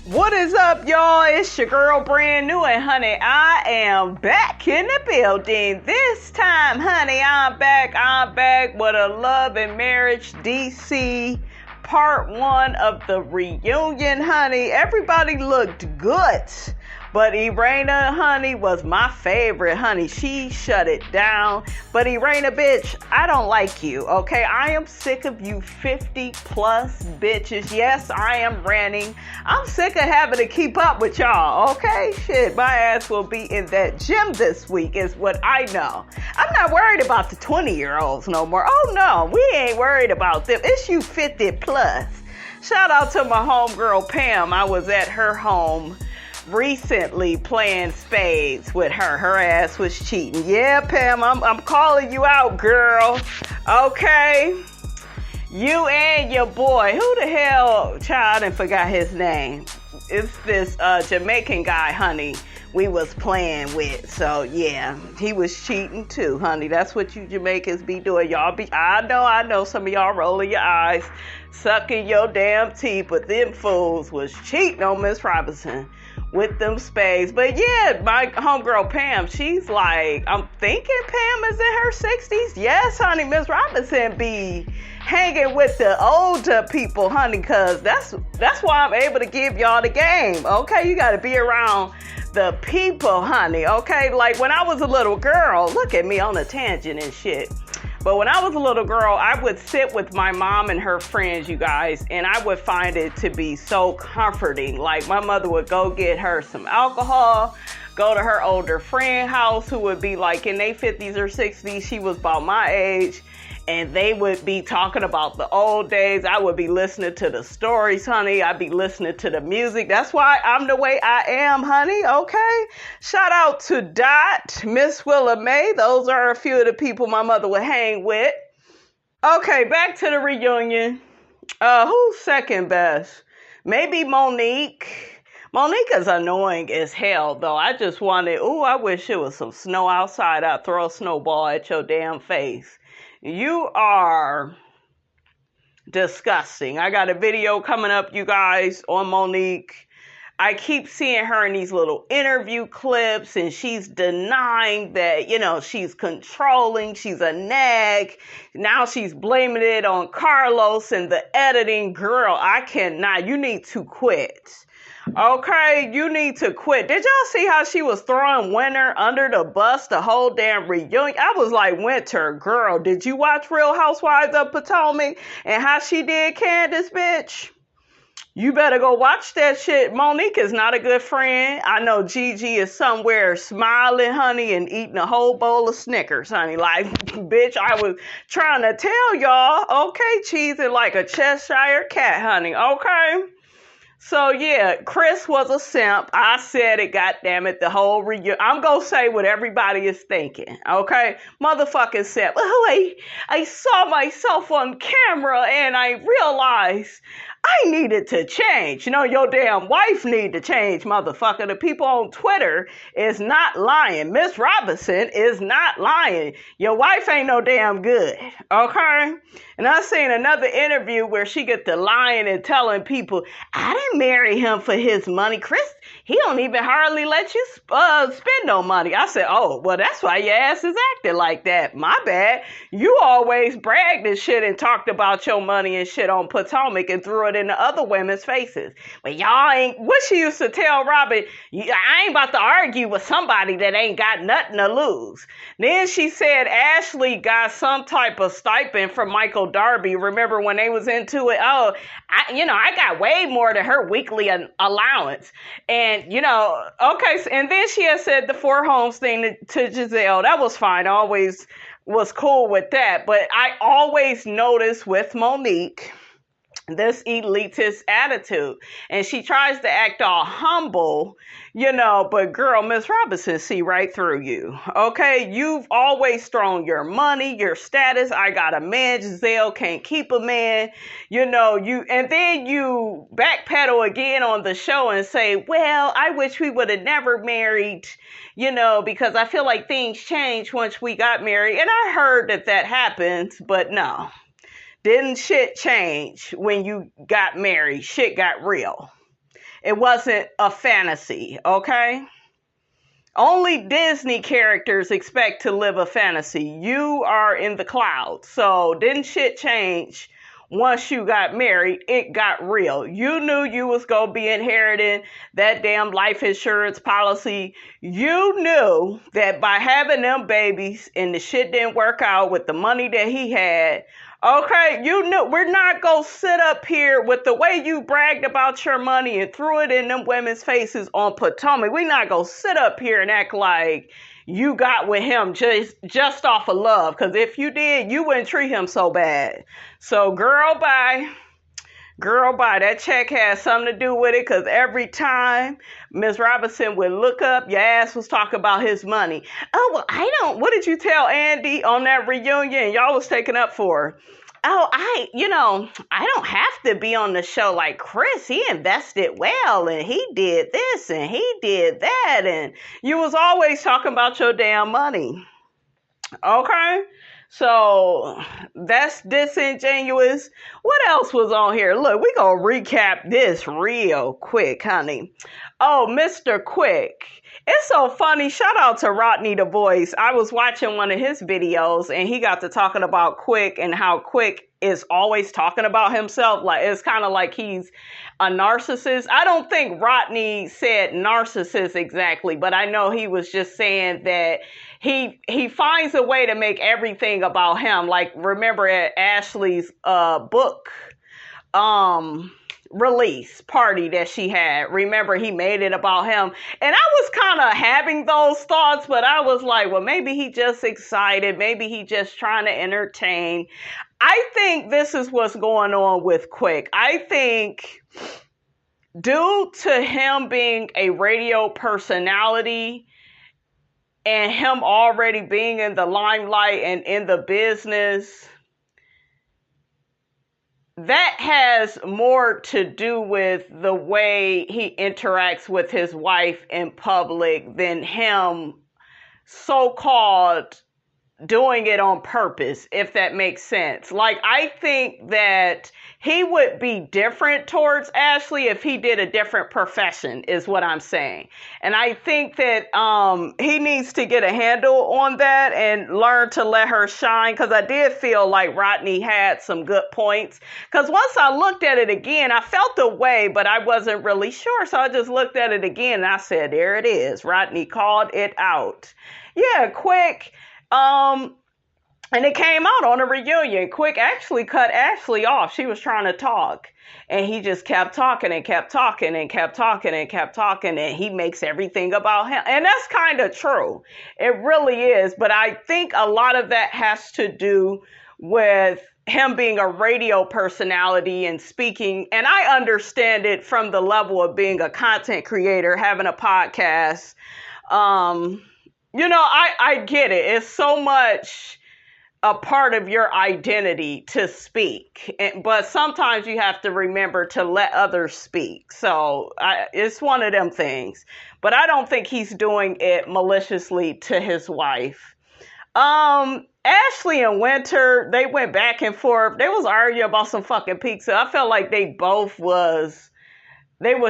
What is up, y'all? It's your girl, brand new, and honey, I am back in the building. This time, honey, I'm back with a Love and Marriage DC part 1 of the reunion, honey. Everybody looked good, but Irena, honey, was my favorite, honey. She shut it down. But Irena, bitch, I don't like you, okay? I am sick of you 50 plus bitches. Yes, I am ranting. I'm sick of having to keep up with y'all, okay? Shit, my ass will be in that gym this week is what I know. I'm not worried about the 20-year-olds no more. Oh, no, we ain't worried about them. It's you 50 plus. Shout out to my homegirl, Pam. I was at her home recently playing spades with her. Her ass was cheating. Yeah, Pam, I'm calling you out, girl. Okay? You and your boy. Who the hell, child, and forgot his name. It's this Jamaican guy, honey, we was playing with. So, yeah, he was cheating too, honey. That's what you Jamaicans be doing. Y'all be, I know some of y'all rolling your eyes, sucking your damn teeth, but them fools was cheating on Miss Robinson with them spades. But yeah, my homegirl Pam, she's like, I'm thinking Pam is in her 60s. Yes, honey, Miss Robinson be hanging with the older people, honey, because that's why I'm able to give y'all the game, okay? You got to be around the people, honey, okay? Like when I was a little girl, look at me on a tangent and shit. But when I was a little girl, I would sit with my mom and her friends, you guys, and I would find it to be so comforting. Like my mother would go get her some alcohol, go to her older friend house who would be like in their 50s or 60s. She was about my age. And they would be talking about the old days. I would be listening to the stories, honey. I'd be listening to the music. That's why I'm the way I am, honey, okay? Shout out to Dot, Miss Willa Mae. Those are a few of the people my mother would hang with. Okay, back to the reunion. Who's second best? Maybe Monique. Monique is annoying as hell, though. I just wanted, I wish it was some snow outside. I'd throw a snowball at your damn face. You are disgusting. I got a video coming up, you guys, on Monique. I keep seeing her in these little interview clips, and she's denying that, she's controlling. She's a nag. Now she's blaming it on Carlos and the editing. Girl, I cannot. You need to quit. Okay, you need to quit. Did y'all see how she was throwing Winter under the bus the whole damn reunion? I was like, Winter, girl, did you watch Real Housewives of Potomac and how she did Candace, bitch? You better go watch that shit. Monique is not a good friend. I know Gigi is somewhere smiling, honey, and eating a whole bowl of Snickers, honey. Like, bitch, I was trying to tell y'all, okay, cheesing like a Cheshire cat, honey, okay? So, yeah, Chris was a simp. I said it, goddammit, the whole reunion. I'm going to say what everybody is thinking, okay? Motherfucking simp. Oh, I saw myself on camera and I realized I needed to change. Your damn wife need to change, motherfucker. The people on Twitter is not lying. Miss Robinson is not lying. Your wife ain't no damn good, okay? And I seen another interview where she get to lying and telling people, I didn't marry him for his money. Chris, he don't even hardly let you spend no money. I said, oh, well, that's why your ass is acting like that. My bad. You always bragged and shit and talked about your money and shit on Potomac and threw it in the other women's faces. But y'all ain't, what she used to tell Robin, I ain't about to argue with somebody that ain't got nothing to lose. Then she said Ashley got some type of stipend from Michael Darby. Remember when they was into it? Oh, I got way more than her weekly allowance. And, okay. And then she had said the 4 homes thing to Giselle. That was fine. I always was cool with that. But I always noticed with Monique this elitist attitude. And she tries to act all humble, but girl, Miss Robinson see right through you. Okay, you've always thrown your money, your status. I got a man, Giselle can't keep a man, and then you backpedal again on the show and say, well, I wish we would have never married, because I feel like things changed once we got married. And I heard that happens, but no. Didn't shit change when you got married? Shit got real. It wasn't a fantasy, okay? Only Disney characters expect to live a fantasy. You are in the clouds. So didn't shit change once you got married? It got real. You knew you was going to be inheriting that damn life insurance policy. You knew that by having them babies and the shit didn't work out with the money that he had. Okay, you knew. We're not going to sit up here with the way you bragged about your money and threw it in them women's faces on Potomac. We're not going to sit up here and act like you got with him just off of love. Because if you did, you wouldn't treat him so bad. So, girl, bye. Girl, bye. That check has something to do with it, because every time Ms. Robinson would look up, your ass was talking about his money. Oh, well, what did you tell Andy on that reunion? Y'all was taking up for her. Oh, I don't have to be on the show like Chris. He invested well, and he did this, and he did that, and you was always talking about your damn money. Okay? So that's disingenuous. What else was on here? Look, we gonna recap this real quick, honey. Oh, Mr. Quick. It's so funny. Shout out to Rodney the Voice. I was watching one of his videos and he got to talking about Quick and how Quick is always talking about himself. Like, it's kind of like he's a narcissist. I don't think Rodney said narcissist exactly, but I know he was just saying that he finds a way to make everything about him. Like, remember at Ashley's book release party that she had, remember he made it about him, and I was kind of having those thoughts, but I was like, well, maybe he just excited, maybe he just trying to entertain. I think this is what's going on with Quick. I think due to him being a radio personality and him already being in the limelight and in the business, that has more to do with the way he interacts with his wife in public than him so-called doing it on purpose, if that makes sense. Like, I think that he would be different towards Ashley if he did a different profession, is what I'm saying. And I think that he needs to get a handle on that and learn to let her shine, because I did feel like Rodney had some good points. Because once I looked at it again, I felt a way, but I wasn't really sure. So I just looked at it again and I said, there it is. Rodney called it out. Yeah, Quick. And it came out on a reunion. Quick actually cut Ashley off. She was trying to talk. And he just kept talking and kept talking and kept talking and kept talking. And he makes everything about him. And that's kind of true. It really is. But I think a lot of that has to do with him being a radio personality and speaking. And I understand it from the level of being a content creator, having a podcast. I get it. It's so much a part of your identity to speak. But sometimes you have to remember to let others speak. So it's one of them things. But I don't think he's doing it maliciously to his wife. Ashley and Winter, they went back and forth. They was arguing about some fucking pizza. I felt like they was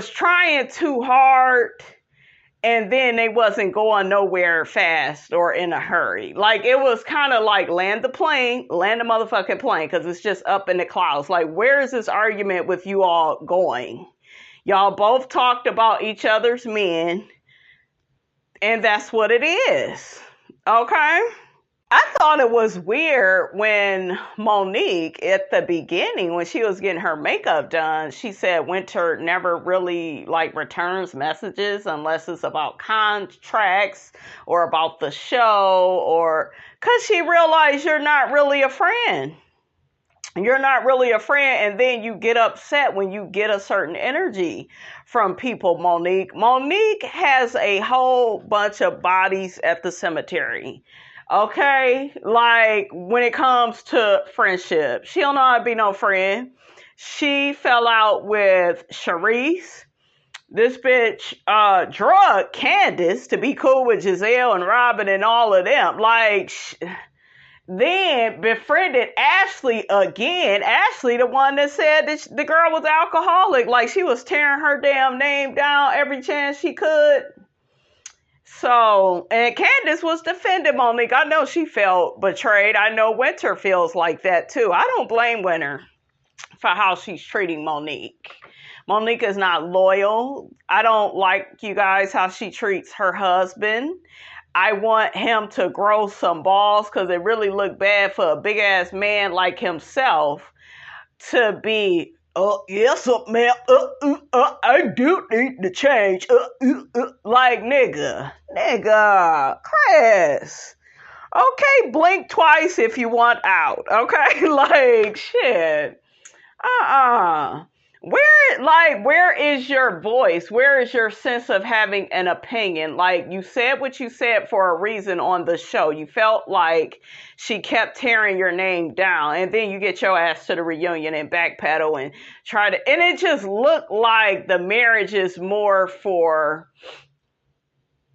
trying too hard. And then they wasn't going nowhere fast or in a hurry. Like, it was kind of like land the motherfucking plane, because it's just up in the clouds. Like, where is this argument with you all going? Y'all both talked about each other's men, and that's what it is. Okay? I thought it was weird when Monique, at the beginning, when she was getting her makeup done, she said Winter never really returns messages unless it's about contracts or about the show, or because she realized you're not really a friend. You're not really a friend, and then you get upset when you get a certain energy from people, Monique. Monique has a whole bunch of bodies at the cemetery. Okay, like when it comes to friendship, she don't know how to be no friend. She fell out with Sharice. This bitch drug Candace to be cool with Giselle and Robin and all of them. Like, then befriended Ashley again. Ashley, the one that said that the girl was alcoholic, like she was tearing her damn name down every chance she could. So, and Candace was defending Monique. I know she felt betrayed. I know Winter feels like that too. I don't blame Winter for how she's treating Monique. Monique is not loyal. I don't like, you guys, how she treats her husband. I want him to grow some balls because it really looked bad for a big ass man like himself to be, yes, man, I do need to change. Like, nigga, Chris. Okay, blink twice if you want out. Okay, like, shit. Where is your voice? Where is your sense of having an opinion? Like, you said what you said for a reason on the show. You felt like she kept tearing your name down, and then you get your ass to the reunion and backpedal and and it just looked like the marriage is more for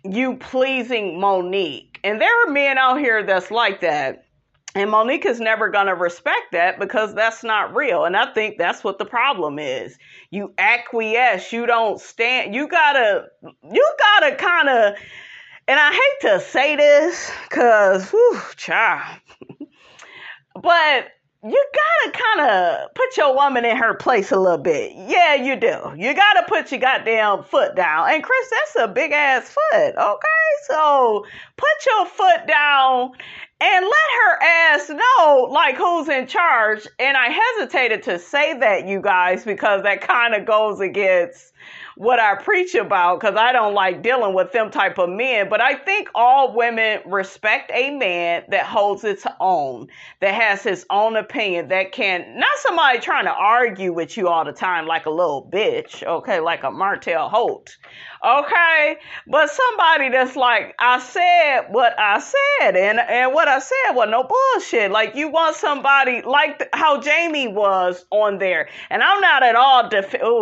you pleasing Monique. And there are men out here that's like that. And Monique is never going to respect that because that's not real. And I think that's what the problem is. You acquiesce. You don't stand. You gotta kind of, and I hate to say this because, child, but you gotta kind of put your woman in her place a little bit. Yeah, you do. You gotta put your goddamn foot down. And Chris, that's a big ass foot. Okay, so put your foot down and let her ass know, like, who's in charge. And I hesitated to say that, you guys, because that kind of goes against what I preach about, because I don't like dealing with them type of men. But I think all women respect a man that holds its own, that has his own opinion, that can, not somebody trying to argue with you all the time like a little bitch, okay, like a Martell Holt, okay, but somebody that's like, I said what I said, and what I said was no bullshit. Like, you want somebody like how Jamie was on there, and I'm not at all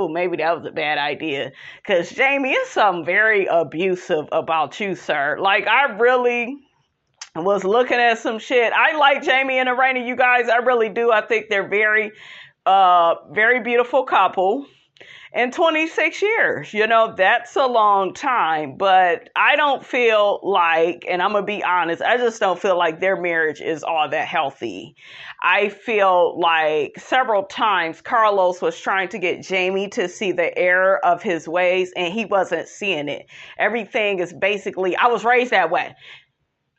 maybe that was a bad idea, because Jamie is something very abusive about you, sir. Like, I really was looking at some shit. I like Jamie and Arena, you guys. I really do. I think they're very, very beautiful couple. In 26 years, that's a long time, but I don't feel like, and I'm going to be honest, I just don't feel like their marriage is all that healthy. I feel like several times Carlos was trying to get Jamie to see the error of his ways, and he wasn't seeing it. Everything is basically, I was raised that way.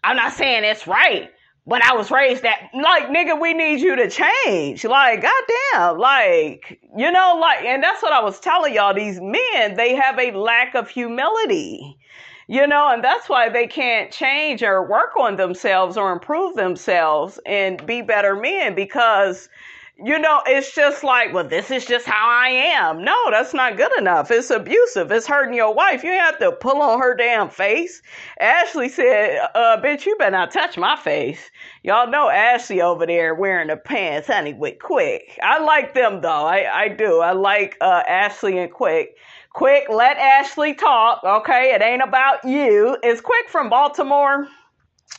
I'm not saying it's right, but I was raised that, like, nigga, we need you to change. Like, goddamn, like, and that's what I was telling y'all. These men, they have a lack of humility, and that's why they can't change or work on themselves or improve themselves and be better men, because it's just like, well, this is just how I am. No, that's not good enough. It's abusive. It's hurting your wife. You have to pull on her damn face. Ashley said, bitch, you better not touch my face. Y'all know Ashley over there wearing the pants, honey, with Quick. I like them, though. I do. I like Ashley and Quick. Quick, let Ashley talk, okay? It ain't about you. Is Quick from Baltimore?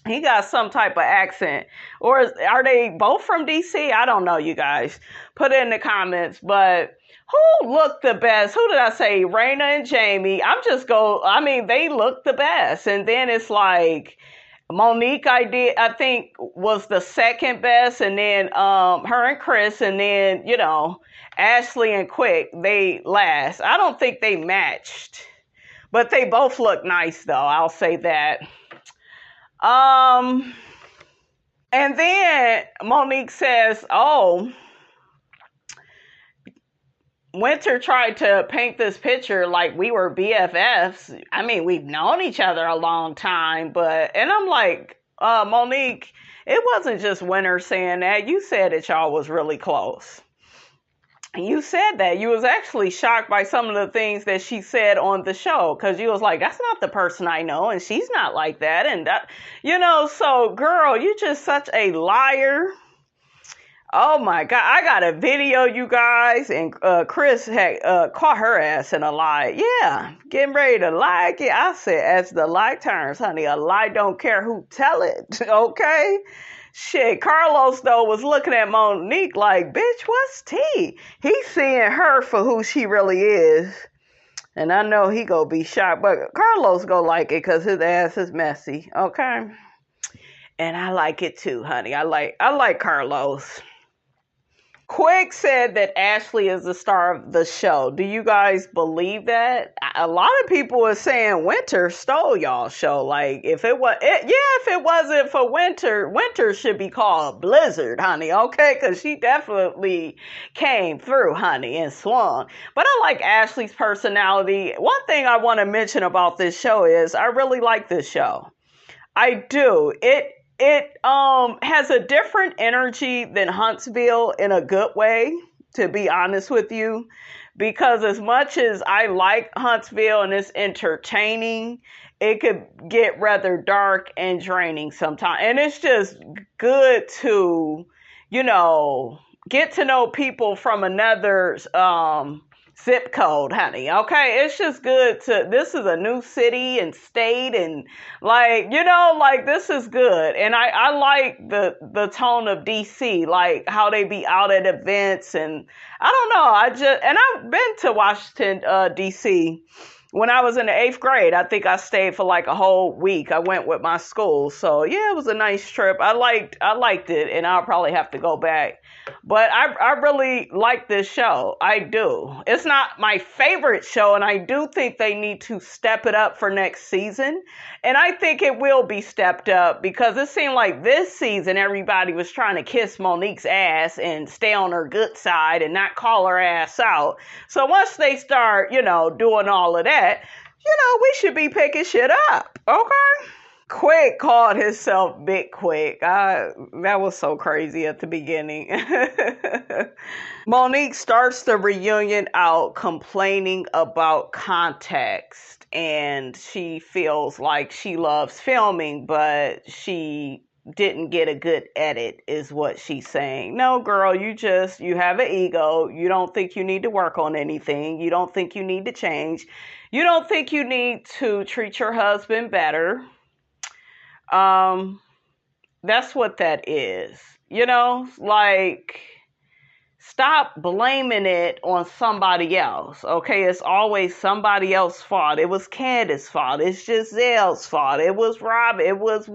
He got some type of accent. Or are they both from DC? I don't know, you guys. Put it in the comments. But who looked the best? Who did I say? Raina and Jamie. They look the best. And then it's like Monique, I think, was the second best. And then her and Chris. And then, Ashley and Quick, they last. I don't think they matched. But they both look nice, though. I'll say that. And then Monique says, Winter tried to paint this picture like we were BFFs. I mean, we've known each other a long time, and I'm like, Monique, it wasn't just Winter saying that. You said that y'all was really close. You said that. You was actually shocked by some of the things that she said on the show, because you was like, that's not the person I know, and she's not like that. And that, so girl, you just such a liar. Oh my God, I got a video, you guys, and Chris had caught her ass in a lie. Yeah, getting ready to lie again. I said, as the lie turns, honey, a lie don't care who tell it, okay? Shit, Carlos, though, was looking at Monique like, bitch, what's tea? He's seeing her for who she really is. And I know he gonna be shocked, but Carlos gonna like it because his ass is messy, okay? And I like it too, honey. I like Carlos. Quick said that Ashley is the star of the show. Do you guys believe that? A lot of people are saying Winter stole y'all's show. Like, if it wasn't for Winter, Winter should be called Blizzard, honey, okay? Because she definitely came through, honey, and swung. But I like Ashley's personality. One thing I want to mention about this show is I really like this show. I do. It has a different energy than Huntsville in a good way, to be honest with you, because as much as I like Huntsville and it's entertaining, it could get rather dark and draining sometimes. And it's just good to, get to know people from another zip code, honey. Okay, it's just good this is a new city and state, and this is good. And I like the tone of DC, like how they be out at events, and I don't know, I've been to Washington, DC. When I was in the 8th grade, I think I stayed for like a whole week. I went with my school. So yeah, it was a nice trip. I liked it, and I'll probably have to go back. But I really like this show. I do. It's not my favorite show, and I do think they need to step it up for next season. And I think it will be stepped up because it seemed like this season everybody was trying to kiss Monique's ass and stay on her good side and not call her ass out. So once they start, doing all of that, we should be picking shit up. Okay? Quick called himself Big Quick. That was so crazy at the beginning. Monique starts the reunion out complaining about context, and she feels like she loves filming, but she didn't get a good edit, is what she's saying. No, girl, you have an ego. You don't think you need to work on anything. You don't think you need to change. You don't think you need to treat your husband better. That's what that is. Stop blaming it on somebody else. Okay, it's always somebody else's fault. It was Candace's fault. It's Giselle's fault. It was Rob. It was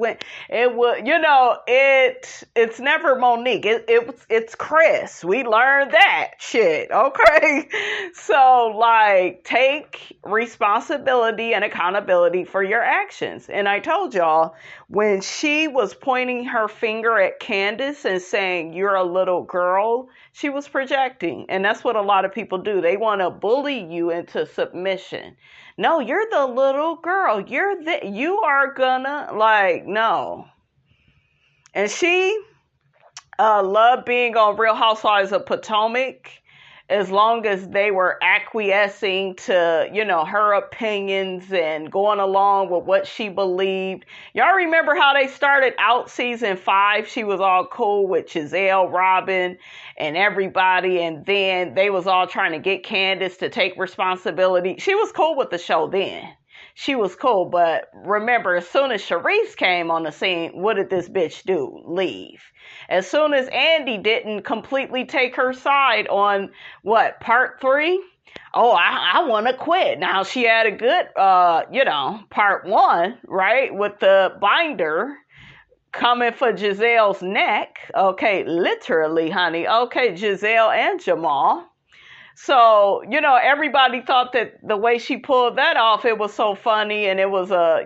it's never Monique. It's Chris. We learned that shit. Okay, so take responsibility and accountability for your actions. And I told y'all, when she was pointing her finger at Candace and saying you're a little girl, she was projecting. And that's what a lot of people do. They want to bully you into submission. No, you're the little girl. You are gonna, no. And she loved being on Real Housewives of Potomac as long as they were acquiescing to, her opinions and going along with what she believed. Y'all remember how they started out season 5? She was all cool with Giselle, Robin, and everybody. And then they was all trying to get Candace to take responsibility. She was cool with the show then. She was cool, but remember, as soon as Sharice came on the scene, what did this bitch do? Leave. As soon as Andy didn't completely take her side on, part 3? Oh, I want to quit. Now, she had a good, part 1, right, with the binder coming for Giselle's neck. Okay, literally, honey. Okay, Giselle and Jamal. So, everybody thought that the way she pulled that off, it was so funny, and it was a,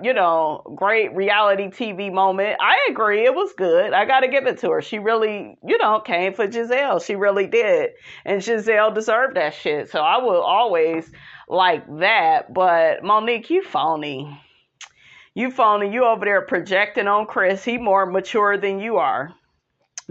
great reality TV moment. I agree. It was good. I got to give it to her. She really, came for Giselle. She really did. And Giselle deserved that shit. So I will always like that. But Monique, you phony. You phony. You over there projecting on Chris. He more mature than you are.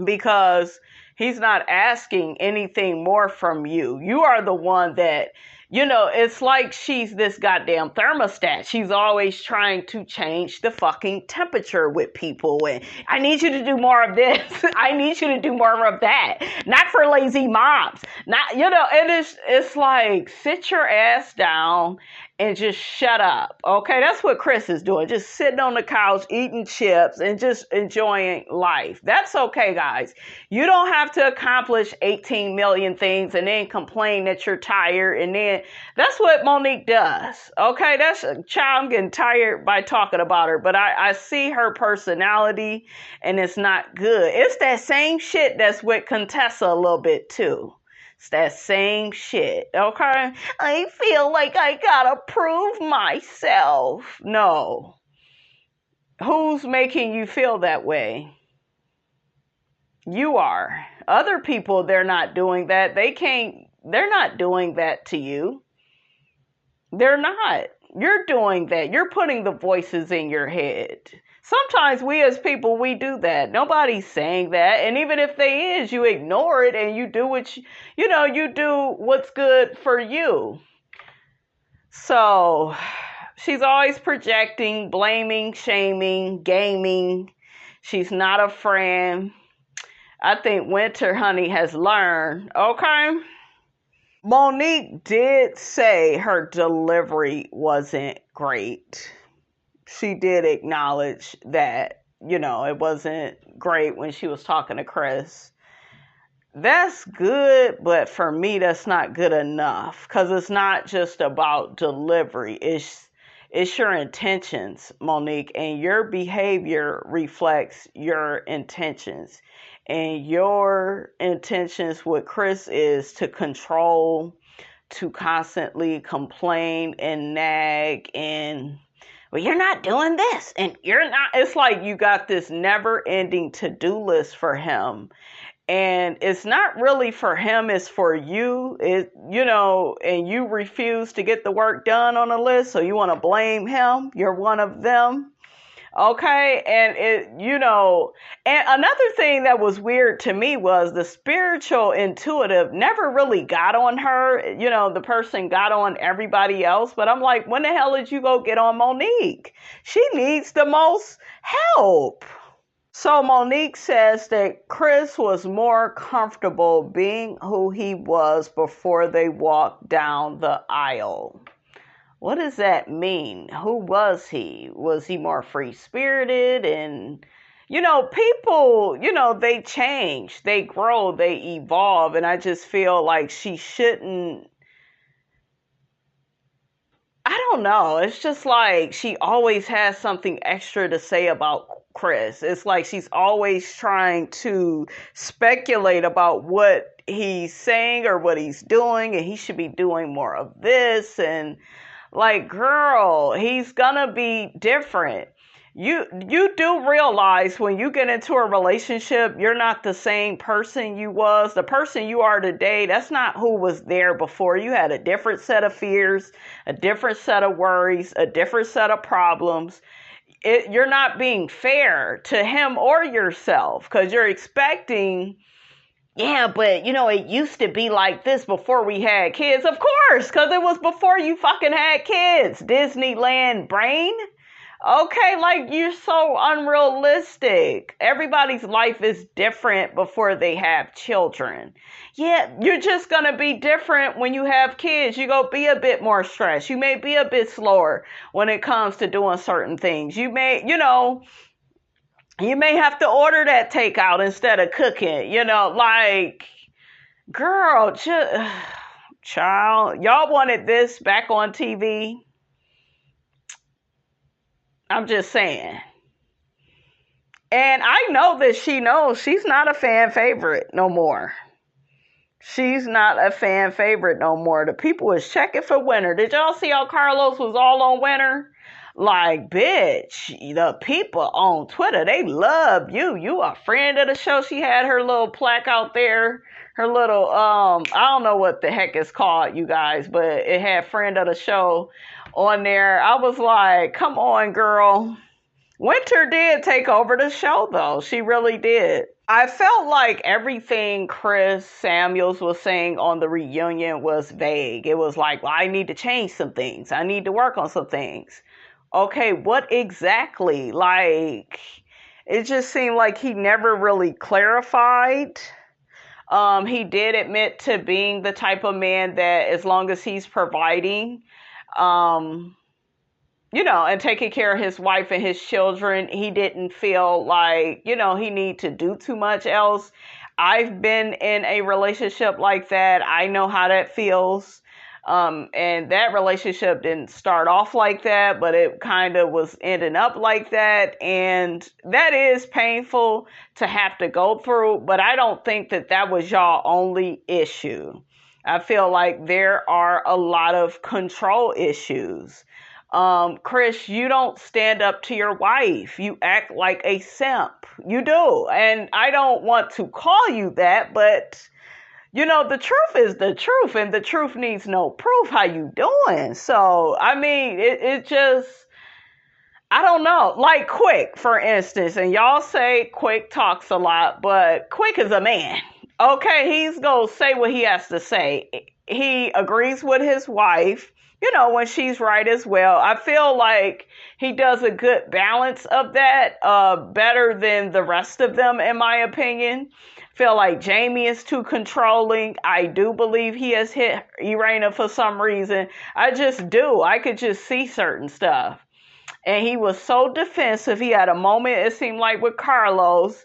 Because he's not asking anything more from you. You are the one that, It's like she's this goddamn thermostat. She's always trying to change the fucking temperature with people. And I need you to do more of this. I need you to do more of that. Not for lazy moms. Not, and it's like, sit your ass down and just shut up. Okay, that's what Chris is doing. Just sitting on the couch, eating chips, and just enjoying life. That's okay, guys. You don't have to accomplish 18 million things and then complain that you're tired. And then that's what Monique does. Okay, that's a child. I'm getting tired by talking about her, but I see her personality and it's not good. It's that same shit that's with Contessa a little bit too. It's that same shit, okay? I feel like I gotta prove myself. No. Who's making you feel that way? You are. Other people, they're not doing that. They're not doing that to you. They're not. You're doing that. You're putting the voices in your head. Sometimes we as people, we do that. Nobody's saying that. And even if they is, you ignore it and you do you do what's good for you. So she's always projecting, blaming, shaming, gaming. She's not a friend. I think Winter Honey has learned. Okay. Monique did say her delivery wasn't great. She did acknowledge that, it wasn't great when she was talking to Chris. That's good, but for me, that's not good enough because it's not just about delivery. It's your intentions, Monique, and your behavior reflects your intentions. And your intentions with Chris is to control, to constantly complain and nag and, well, you're not doing this and you're not. It's like you got this never ending to-do list for him. And it's not really for him, it's for you. And you refuse to get the work done on the list. So you want to blame him. You're one of them. Okay. And and another thing that was weird to me was the spiritual intuitive never really got on her. The person got on everybody else, but I'm like, when the hell did you go get on Monique? She needs the most help. So Monique says that Chris was more comfortable being who he was before they walked down the aisle. What does that mean? Who was he? Was he more free-spirited? And, people, they change, they grow, they evolve. And I just feel like she shouldn't, I don't know. It's just like she always has something extra to say about Chris. It's like she's always trying to speculate about what he's saying or what he's doing. And he should be doing more of this. And like, girl, he's gonna be different. You do realize when you get into a relationship, you're not the same person you was. The person you are today, that's not who was there before. You had a different set of fears, a different set of worries, a different set of problems. You're not being fair to him or yourself because you're expecting, yeah, but it used to be like this before we had kids. Of course, because it was before you fucking had kids. Disneyland brain. Okay, like you're so unrealistic. Everybody's life is different before they have children. Yeah, you're just going to be different when you have kids. You're going to be a bit more stressed. You may be a bit slower when it comes to doing certain things. You may, you may have to order that takeout instead of cooking, like, girl, child, y'all wanted this back on TV. I'm just saying. And I know that she knows she's not a fan favorite no more. She's not a fan favorite no more. The people is checking for Winter. Did y'all see how Carlos was all on Winter? Like, bitch, the people on Twitter, they love you. You a friend of the show. She had her little plaque out there. Her little, I don't know what the heck it's called, you guys, but it had friend of the show on there. I was like, come on, girl. Winter did take over the show, though. She really did. I felt like everything Chris Samuels was saying on the reunion was vague. It was like, well, I need to change some things. I need to work on some things. Okay, what exactly? Like, it just seemed like he never really clarified. He did admit to being the type of man that as long as he's providing, and taking care of his wife and his children, he didn't feel like, he need to do too much else. I've been in a relationship like that. I know how that feels. And that relationship didn't start off like that, but it kind of was ending up like that. And that is painful to have to go through, but I don't think that was y'all only issue. I feel like there are a lot of control issues. Chris, you don't stand up to your wife. You act like a simp. You do. And I don't want to call you that, but the truth is the truth, and the truth needs no proof. How you doing? So, I mean, it just, I don't know. Like Quick, for instance, and y'all say Quick talks a lot, but Quick is a man. Okay, he's going to say what he has to say. He agrees with his wife, when she's right as well. I feel like he does a good balance of that, better than the rest of them, in my opinion. Feel like Jamie is too controlling. I do believe he has hit Irena for some reason. I just do. I could just see certain stuff. And he was so defensive. He had a moment, it seemed like, with Carlos.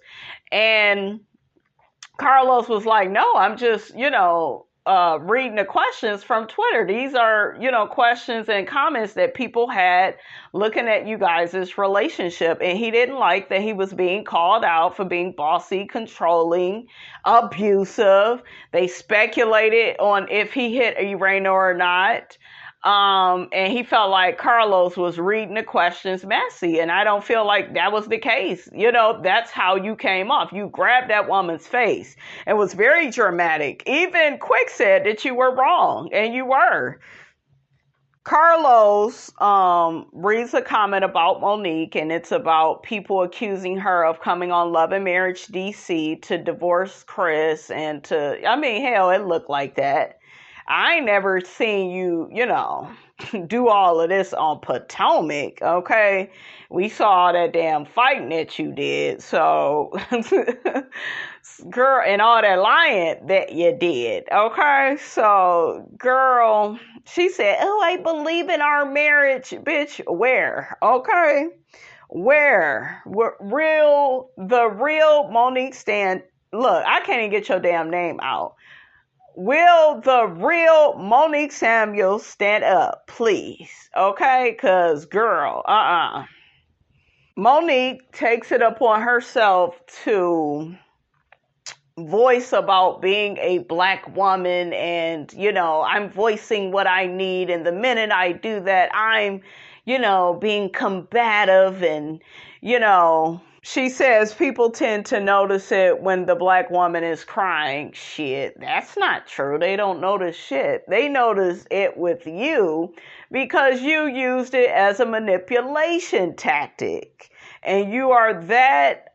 And Carlos was like, no, I'm just, reading the questions from Twitter. These are, questions and comments that people had looking at you guys' relationship. And he didn't like that he was being called out for being bossy, controlling, abusive. They speculated on if he hit Irena or not. And he felt like Carlos was reading the questions messy. And I don't feel like that was the case. That's how you came off. You grabbed that woman's face. It was very dramatic. Even Quick said that you were wrong, and you were. Carlos reads a comment about Monique, and it's about people accusing her of coming on Love and Marriage DC to divorce Chris and hell, it looked like that. I ain't never seen you, do all of this on Potomac, okay? We saw that damn fighting that you did, so, girl, and all that lying that you did, okay? So, girl, she said, oh, I believe in our marriage, bitch, where, okay? Where? The real Monique Stan, look, I can't even get your damn name out. Will the real Monique Samuels stand up, please? Okay? Because, girl, Monique takes it upon herself to voice about being a black woman and, I'm voicing what I need. And the minute I do that, I'm, being combative and, she says people tend to notice it when the black woman is crying. Shit, that's not true. They don't notice shit. They notice it with you because you used it as a manipulation tactic. And you are that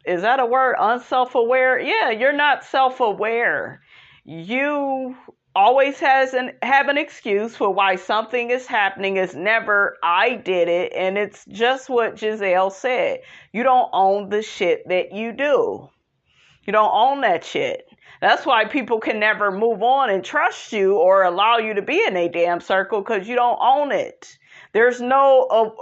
is that a word? Unself-aware? Yeah, you're not self-aware. You always have an excuse for why something is happening. It's never, I did it. And it's just what Giselle said. You don't own the shit that you do. You don't own that shit. That's why people can never move on and trust you or allow you to be in a damn circle because you don't own it. There's no,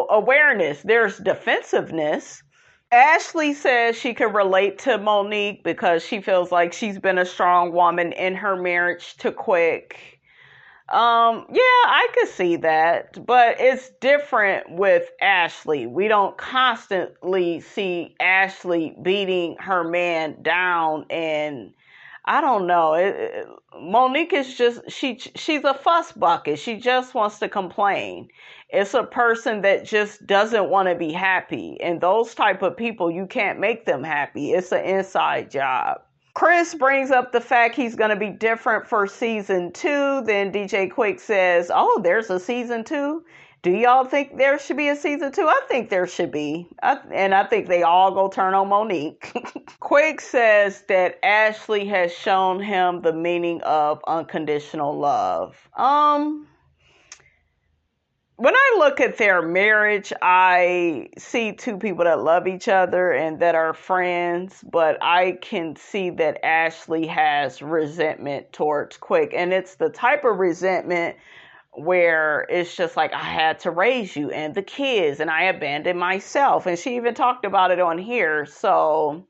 awareness. There's defensiveness. Ashley says she can relate to Monique because she feels like she's been a strong woman in her marriage to Quick. Yeah, I could see that, but it's different with Ashley. We don't constantly see Ashley beating her man down, and I don't know. Monique is just, she's a fuss bucket. She just wants to complain. It's a person that just doesn't want to be happy. And those type of people, you can't make them happy. It's an inside job. Chris brings up the fact he's going to be different for season 2. Then DJ Quick says, oh, there's a season 2. Do y'all think there should be a season 2? I think there should be. And I think they all go turn on Monique. Quick says that Ashley has shown him the meaning of unconditional love. When I look at their marriage, I see two people that love each other and that are friends, but I can see that Ashley has resentment towards Quick. And it's the type of resentment where it's just like, I had to raise you and the kids and I abandoned myself. And she even talked about it on here. So,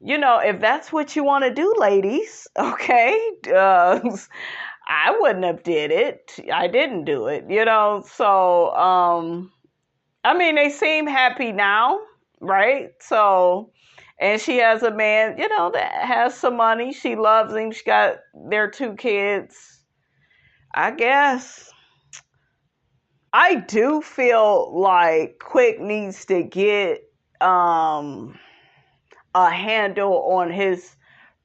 if that's what you want to do, ladies, okay, I wouldn't have did it. I didn't do it, So, they seem happy now, right? So, and she has a man, that has some money. She loves him. She got their 2 kids. I guess. I do feel like Quick needs to get a handle on his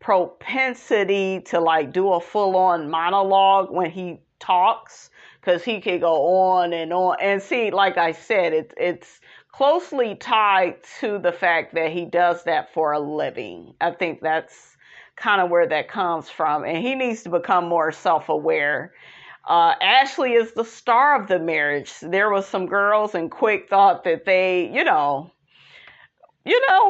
propensity to do a full-on monologue when he talks, because he can go on and see, like I said, it's closely tied to the fact that he does that for a living. I think that's kind of where that comes from, and he needs to become more self-aware. Ashley is the star of the marriage. There was some girls, and Quick thought that they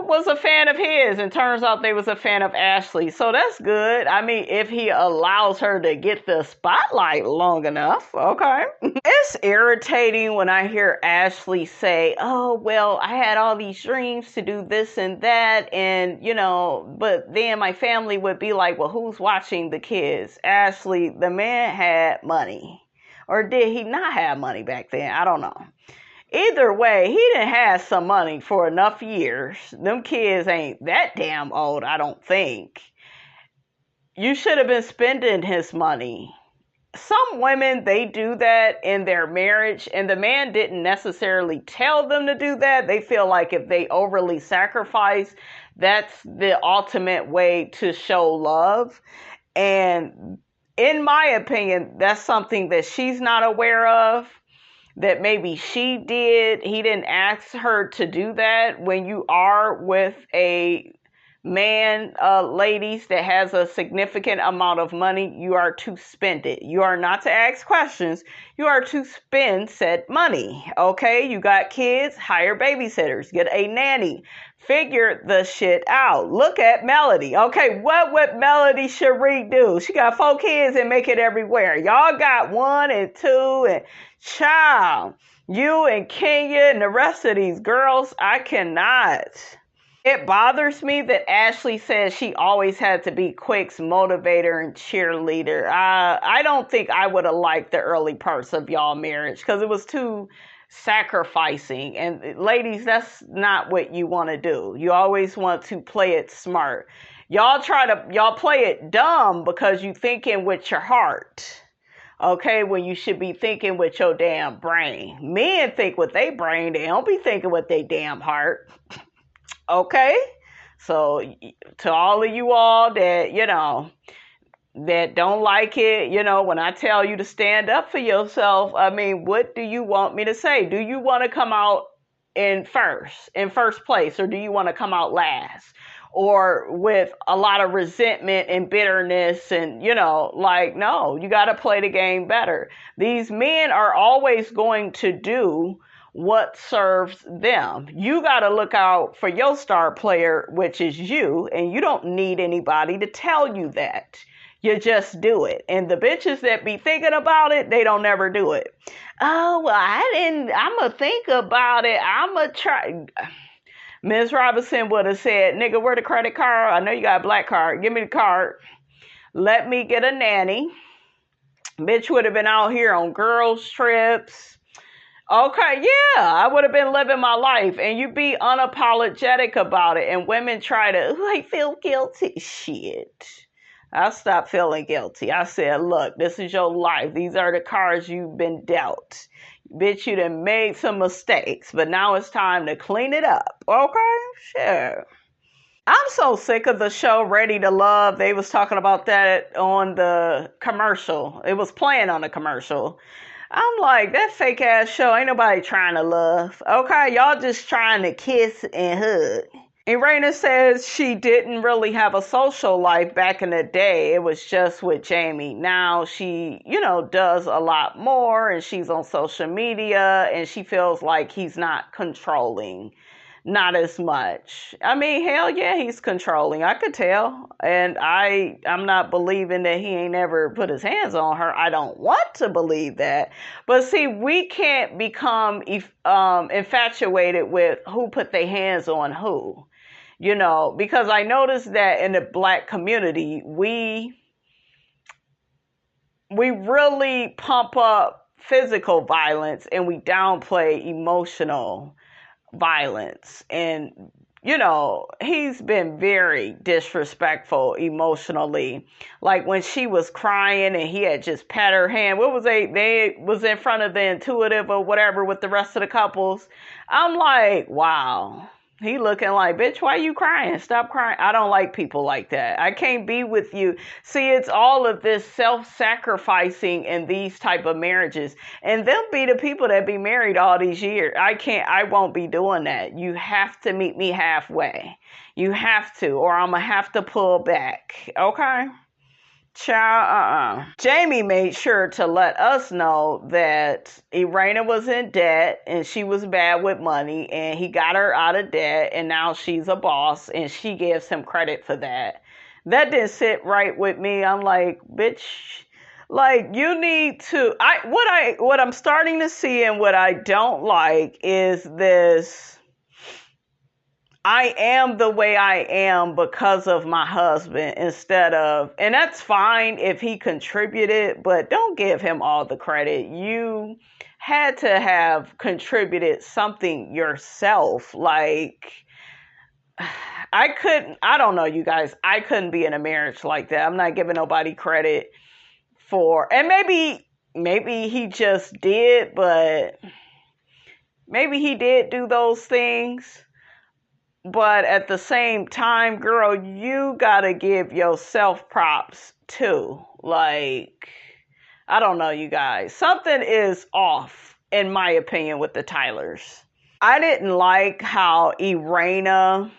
was a fan of his, and turns out they was a fan of Ashley. So that's good. If he allows her to get the spotlight long enough, okay. It's irritating when I hear Ashley say, oh, well, I had all these dreams to do this and that, and, but then my family would be like, well, who's watching the kids? Ashley, the man had money. Or did he not have money back then? I don't know. Either way, he done had some money for enough years. Them kids ain't that damn old, I don't think. You should have been spending his money. Some women, they do that in their marriage, and the man didn't necessarily tell them to do that. They feel like if they overly sacrifice, that's the ultimate way to show love. And in my opinion, that's something that she's not aware of. That maybe she did. He didn't ask her to do that. When you are with a man, ladies, that has a significant amount of money, you are to spend it. You are not to ask questions. You are to spend said money. Okay? You got kids, hire babysitters, get a nanny. Figure the shit out. Look at Melody. Okay, what would Melody Cherie do? She got 4 kids and make it everywhere. Y'all got 1 and 2 and child. You and Kenya and the rest of these girls, I cannot. It bothers me that Ashley says she always had to be Quick's motivator and cheerleader. I don't think I would have liked the early parts of y'all marriage because it was too sacrificing. And ladies, that's not what you want to do. You always want to play it smart. Y'all play it dumb because you thinking with your heart. Okay, when you should be thinking with your damn brain. Men think with their brain, they don't be thinking with their damn heart. Okay? So to all of you all that, that don't like it, when I tell you to stand up for yourself, what do you want me to say? Do you want to come out in first place, or do you want to come out last? Or with a lot of resentment and bitterness and, no, you got to play the game better. These men are always going to do what serves them. You got to look out for your star player, which is you, and you don't need anybody to tell you that. You just do it. And the bitches that be thinking about it, they don't never do it. Oh, well, I'm going to think about it. I'm going to try. Ms. Robinson would have said, nigga, where the credit card? I know you got a black card. Give me the card. Let me get a nanny. Bitch would have been out here on girls' trips. Okay, yeah, I would have been living my life. And you be unapologetic about it. And women try to, I feel guilty. Shit. I stopped feeling guilty. I said, look, this is your life. These are the cards you've been dealt. Bitch, you done made some mistakes, but now it's time to clean it up. Okay? Sure. I'm so sick of the show Ready to Love. They was talking about that on the commercial. It was playing on the commercial. I'm like, that fake ass show, ain't nobody trying to love. Okay, y'all just trying to kiss and hug. Irena says she didn't really have a social life back in the day. It was just with Jamie. Now she, does a lot more, and she's on social media, and she feels like he's not controlling. Not as much. I mean, hell yeah, he's controlling. I could tell. And I'm not believing that he ain't ever put his hands on her. I don't want to believe that. But see, we can't become infatuated with who put their hands on who. Because I noticed that in the Black community, we really pump up physical violence and we downplay emotional violence. And he's been very disrespectful emotionally. Like when she was crying and he had just pat her hand. They was in front of the intuitive or whatever with the rest of the couples. I'm like, wow. He looking like, bitch, why you crying? Stop crying. I don't like people like that. I can't be with you. See, it's all of this self-sacrificing in these type of marriages. And they'll be the people that be married all these years. I won't be doing that. You have to meet me halfway. You have to, or I'm going to have to pull back. Okay? Child, Jamie made sure to let us know that Irena was in debt and she was bad with money, and he got her out of debt, and now she's a boss, and she gives him credit for that. That didn't sit right with me. I'm like, bitch, like you need to. What I'm starting to see and what I don't like is this. I am the way I am because of my husband instead of, and that's fine if he contributed, but don't give him all the credit. You had to have contributed something yourself. Like, I don't know, you guys, I couldn't be in a marriage like that. I'm not giving nobody credit for, and maybe he just did, but maybe he did do those things. But at the same time, girl, you gotta give yourself props too. Like, I don't know, you guys. Something is off, in my opinion, with the Tylers. I didn't like how Irena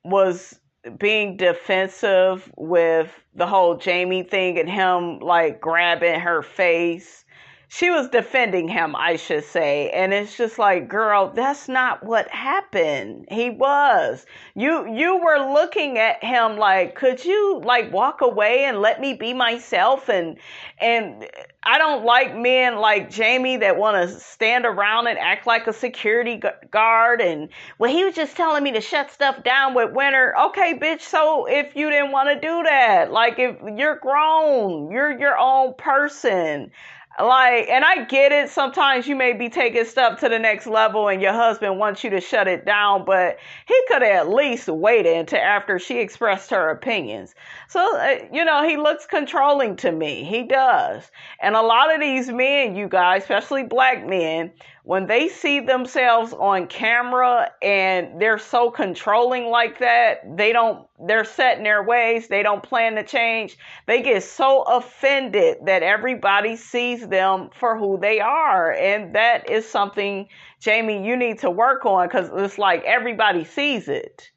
was being defensive with the whole Jamie thing and him, like, grabbing her face. She was defending him, I should say. And it's just like, girl, that's not what happened. He was. You were looking at him like, could you like walk away and let me be myself? And I don't like men like Jamie that want to stand around and act like a security guard. And, well, he was just telling me to shut stuff down with Winter. Okay, bitch, so if you didn't want to do that, like if you're grown, you're your own person. Like, and I get it. Sometimes you may be taking stuff to the next level and your husband wants you to shut it down, but he could have at least waited until after she expressed her opinions. So, he looks controlling to me. He does. And a lot of these men, you guys, especially Black men, when they see themselves on camera and they're so controlling like that, they're set in their ways. They don't plan to change. They get so offended that everybody sees them for who they are. And that is something, Jamie, you need to work on, because it's like everybody sees it.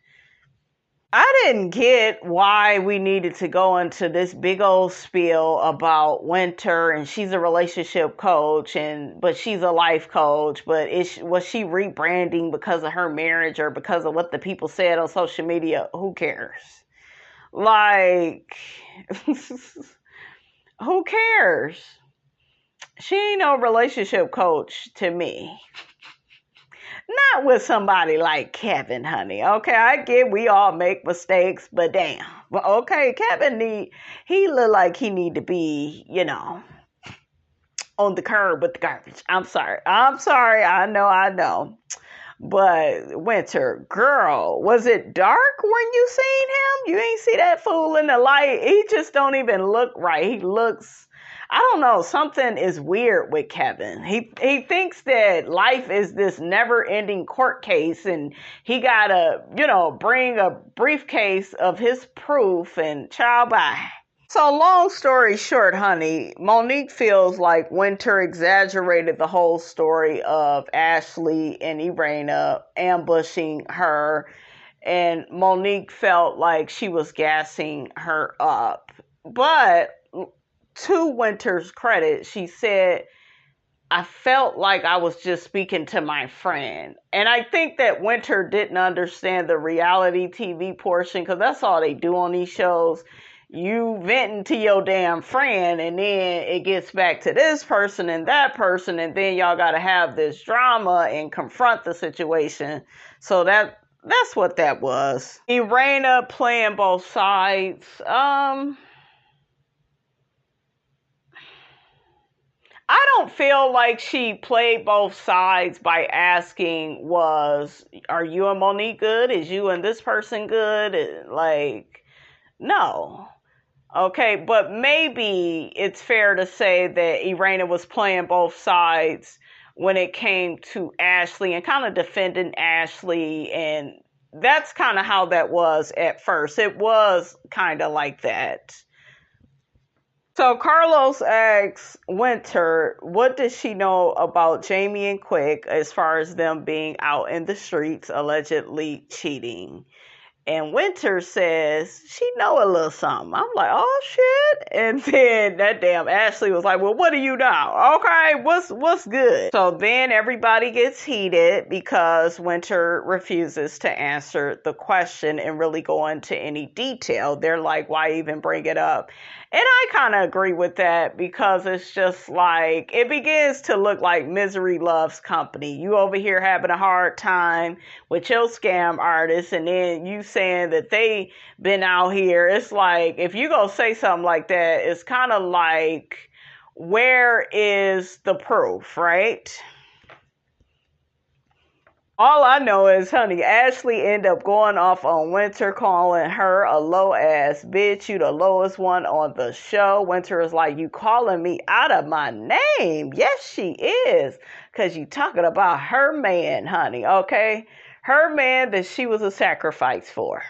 I didn't get why we needed to go into this big old spiel about Winter, and she's a relationship coach, but she's a life coach. But was she rebranding because of her marriage or because of what the people said on social media? Who cares? Like, who cares? She ain't no relationship coach to me. Not with somebody like Kevin, honey. Okay, I get we all make mistakes, but damn. Well, okay, Kevin he look like he need to be, on the curb with the garbage. I'm sorry. I know. But Winter, girl, was it dark when you seen him? You ain't see that fool in the light. He just don't even look right. He looks, I don't know, something is weird with Kevin. He thinks that life is this never-ending court case, and he gotta, bring a briefcase of his proof, and child, bye. So, long story short, honey, Monique feels like Winter exaggerated the whole story of Ashley and Irena ambushing her, and Monique felt like she was gassing her up. But to Winter's credit, she said, I felt like I was just speaking to my friend. And I think that Winter didn't understand the reality TV portion, because that's all they do on these shows. You venting to your damn friend, and then it gets back to this person and that person, and then y'all got to have this drama and confront the situation. So that's what that was. Irena playing both sides. I don't feel like she played both sides by asking, are you and Monique good? Is you and this person good? Like, no. Okay, but maybe it's fair to say that Irena was playing both sides when it came to Ashley and kind of defending Ashley, and that's kind of how that was at first. It was kind of like that. So Carlos asks Winter, what does she know about Jamie and Quick as far as them being out in the streets allegedly cheating? And Winter says she know a little something. I'm like, oh shit. And then that damn Ashley was like, well, what do you know? Okay, what's good? So then everybody gets heated because Winter refuses to answer the question and really go into any detail. They're like, why even bring it up? And I kind of agree with that, because it's just like, it begins to look like misery loves company. You over here having a hard time with your scam artists, and then you saying that they been out here. It's like, if you go say something like that, it's kind of like, where is the proof, right? All I know is, honey, Ashley ended up going off on Winter, calling her a low-ass bitch. You the lowest one on the show. Winter is like, you calling me out of my name? Yes, she is. Because you talking about her man, honey, okay? Her man that she was a sacrifice for.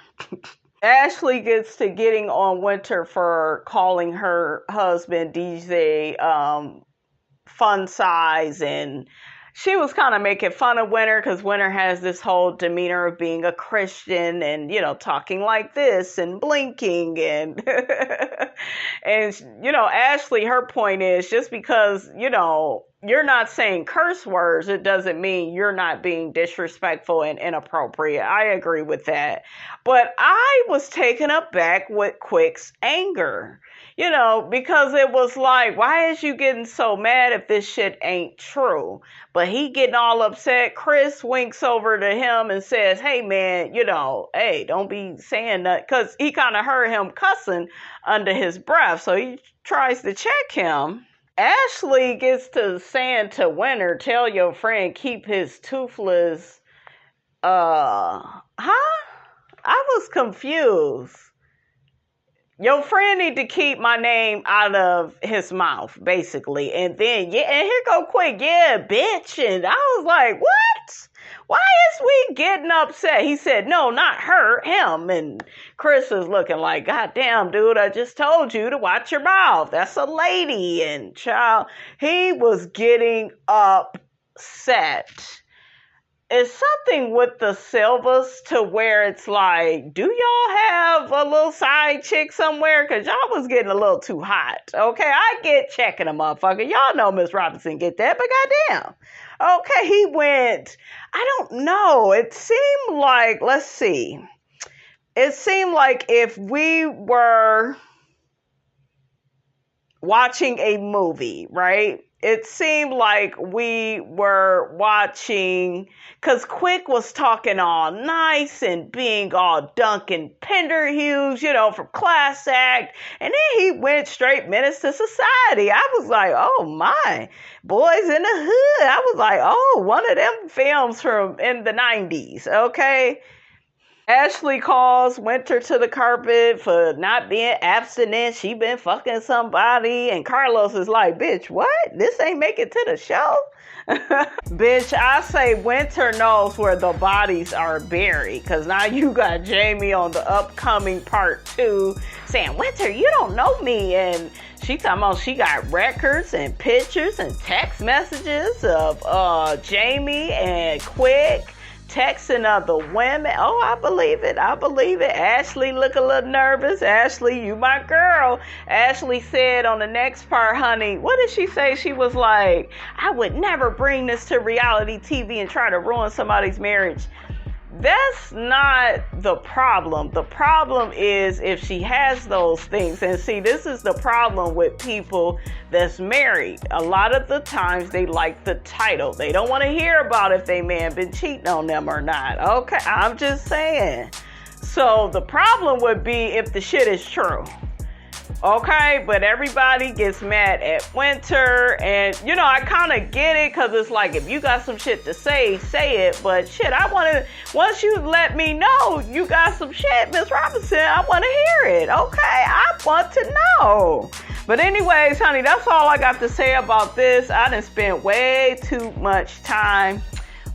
Ashley gets to getting on Winter for calling her husband DJ fun size, and she was kind of making fun of Winter, because Winter has this whole demeanor of being a Christian and, talking like this and blinking and, and, Ashley, her point is, just because, you're not saying curse words, it doesn't mean you're not being disrespectful and inappropriate. I agree with that. But I was taken aback with Quick's anger. Because it was like, why is you getting so mad if this shit ain't true? But he getting all upset. Chris winks over to him and says, hey, man, hey, don't be saying that. Because he kind of heard him cussing under his breath. So he tries to check him. Ashley gets to saying to Winter, tell your friend, keep his toothless, I was confused. Your friend need to keep my name out of his mouth, basically. And then, and here go Quick, bitch. And I was like, what? Why is we getting upset? He said, no, not her, him. And Chris is looking like, God damn, dude, I just told you to watch your mouth. That's a lady. And child, he was getting upset. It's something with the Silvas to where it's like, do y'all have a little side chick somewhere? Because y'all was getting a little too hot. Okay, I get checking a motherfucker. Y'all know Miss Robinson get that, but goddamn. Okay, he went, I don't know. It seemed like, let's see. It seemed like if we were watching a movie, right? It seemed like we were watching, because Quick was talking all nice and being all Duncan Penderhughes, from Class Act. And then he went straight Menace to Society. I was like, oh my, Boys in the Hood. I was like, oh, one of them films from in the 90s, okay? Ashley calls Winter to the carpet for not being abstinent. She been fucking somebody. And Carlos is like, bitch, what? This ain't make it to the show? Bitch, I say Winter knows where the bodies are buried. Because now you got Jamie on the upcoming part 2 saying, Winter, you don't know me. And she talking about she got records and pictures and text messages of Jamie and Quick texting other women. Oh, I believe it. I believe it. Ashley look a little nervous. Ashley, you my girl. Ashley said on the next part, honey, what did she say? She was like, I would never bring this to reality TV and try to ruin somebody's marriage. That's not the problem. The problem is if she has those things. And see, this is the problem with people that's married. A lot of the times they like the title. They don't want to hear about if they man been cheating on them or not. Okay, I'm just saying. So the problem would be if the shit is true. Okay, but everybody gets mad at Winter, and you know, I kind of get it, because it's like, if you got some shit to say it, but shit, I want to, once you let me know you got some shit, Miss Robinson, I want to hear it. Okay, I want to know. But anyways, honey, that's all I got to say about this. I done spent way too much time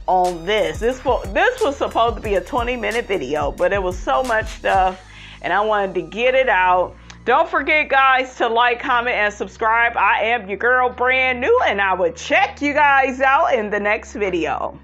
on this. This was supposed to be a 20-minute video, but it was so much stuff, and I wanted to get it out. Don't forget, guys, to like, comment, and subscribe. I am your girl, brand new, and I will check you guys out in the next video.